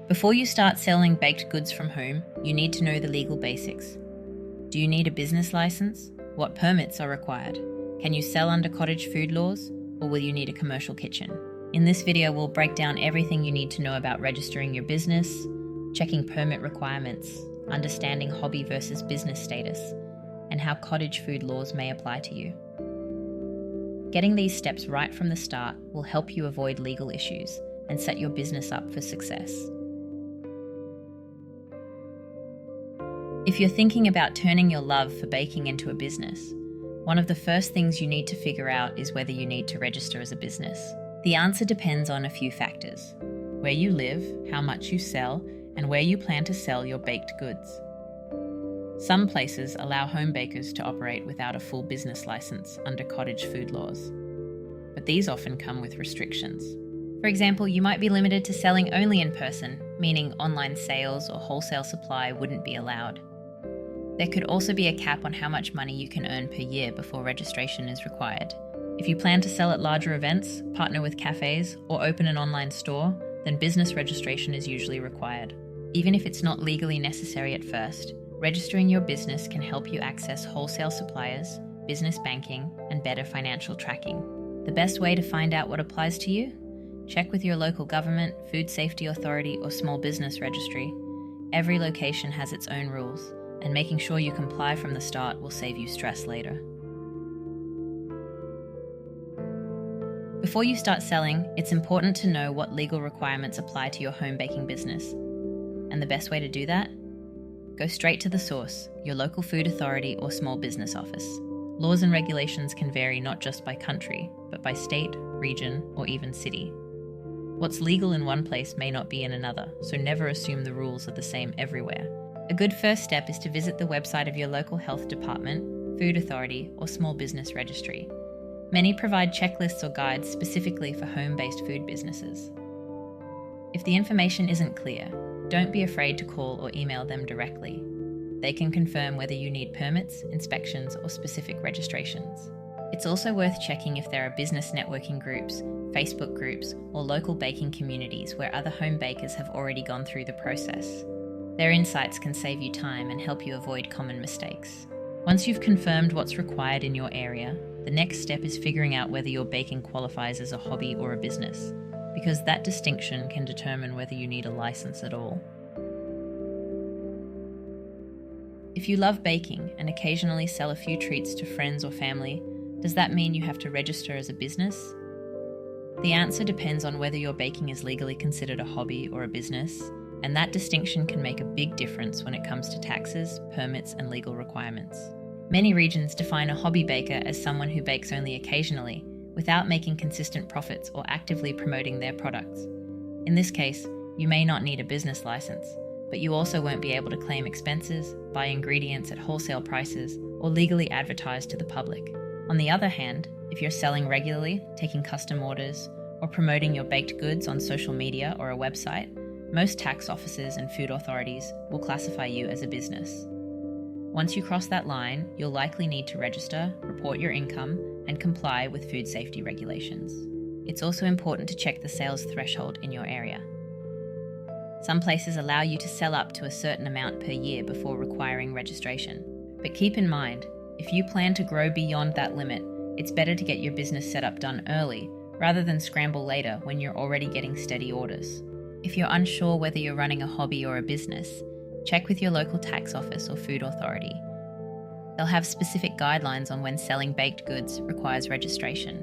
Before you start selling baked goods from home, you need to know the legal basics. Do you need a business license? What permits are required? Can you sell under cottage food laws, or will you need a commercial kitchen? In this video, we'll break down everything you need to know about registering your business, checking permit requirements, understanding hobby versus business status, and how cottage food laws may apply to you. Getting these steps right from the start will help you avoid legal issues and set your business up for success. If you're thinking about turning your love for baking into a business, one of the first things you need to figure out is whether you need to register as a business. The answer depends on a few factors: where you live, how much you sell, and where you plan to sell your baked goods. Some places allow home bakers to operate without a full business license under cottage food laws, but these often come with restrictions. For example, you might be limited to selling only in person, meaning online sales or wholesale supply wouldn't be allowed. There could also be a cap on how much money you can earn per year before registration is required. If you plan to sell at larger events, partner with cafes, or open an online store, then business registration is usually required. Even if it's not legally necessary at first, registering your business can help you access wholesale suppliers, business banking, and better financial tracking. The best way to find out what applies to you? Check with your local government, food safety authority, or small business registry. Every location has its own rules, and making sure you comply from the start will save you stress later. Before you start selling, it's important to know what legal requirements apply to your home baking business. And the best way to do that? Go straight to the source, your local food authority or small business office. Laws and regulations can vary not just by country, but by state, region, or even city. What's legal in one place may not be in another, so never assume the rules are the same everywhere. A good first step is to visit the website of your local health department, food authority, or small business registry. Many provide checklists or guides specifically for home-based food businesses. If the information isn't clear, don't be afraid to call or email them directly. They can confirm whether you need permits, inspections, or specific registrations. It's also worth checking if there are business networking groups, Facebook groups, or local baking communities where other home bakers have already gone through the process. Their insights can save you time and help you avoid common mistakes. Once you've confirmed what's required in your area, the next step is figuring out whether your baking qualifies as a hobby or a business, because that distinction can determine whether you need a license at all. If you love baking and occasionally sell a few treats to friends or family, does that mean you have to register as a business? The answer depends on whether your baking is legally considered a hobby or a business, and that distinction can make a big difference when it comes to taxes, permits, and legal requirements. Many regions define a hobby baker as someone who bakes only occasionally, without making consistent profits or actively promoting their products. In this case, you may not need a business license, but you also won't be able to claim expenses, buy ingredients at wholesale prices, or legally advertise to the public. On the other hand, if you're selling regularly, taking custom orders, or promoting your baked goods on social media or a website, most tax offices and food authorities will classify you as a business. Once you cross that line, you'll likely need to register, report your income, and comply with food safety regulations. It's also important to check the sales threshold in your area. Some places allow you to sell up to a certain amount per year before requiring registration. But keep in mind, if you plan to grow beyond that limit, it's better to get your business set up done early rather than scramble later when you're already getting steady orders. If you're unsure whether you're running a hobby or a business, check with your local tax office or food authority. They'll have specific guidelines on when selling baked goods requires registration.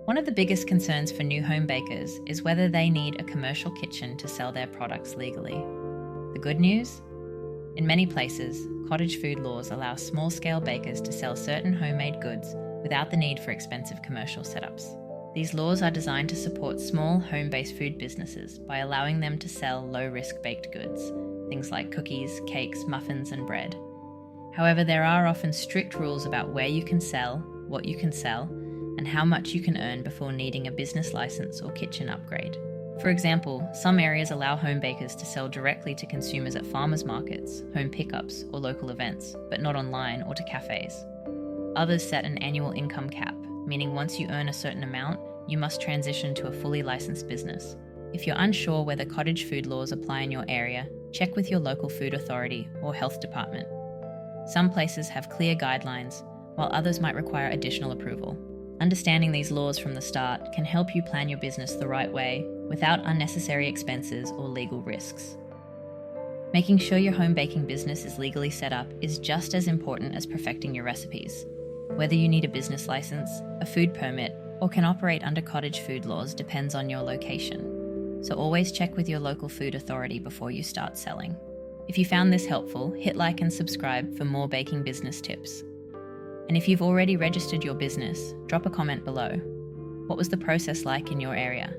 One of the biggest concerns for new home bakers is whether they need a commercial kitchen to sell their products legally. The good news? In many places, cottage food laws allow small-scale bakers to sell certain homemade goods without the need for expensive commercial setups. These laws are designed to support small home-based food businesses by allowing them to sell low-risk baked goods, things like cookies, cakes, muffins, and bread. However, there are often strict rules about where you can sell, what you can sell, and how much you can earn before needing a business license or kitchen upgrade. For example, some areas allow home bakers to sell directly to consumers at farmers markets, home pickups, or local events, but not online or to cafes. Others set an annual income cap, meaning once you earn a certain amount, you must transition to a fully licensed business. If you're unsure whether cottage food laws apply in your area, check with your local food authority or health department. Some places have clear guidelines, while others might require additional approval. Understanding these laws from the start can help you plan your business the right way without unnecessary expenses or legal risks. Making sure your home baking business is legally set up is just as important as perfecting your recipes. Whether you need a business license, a food permit, or can operate under cottage food laws depends on your location. So always check with your local food authority before you start selling. If you found this helpful, hit like and subscribe for more baking business tips. And if you've already registered your business, drop a comment below. What was the process like in your area?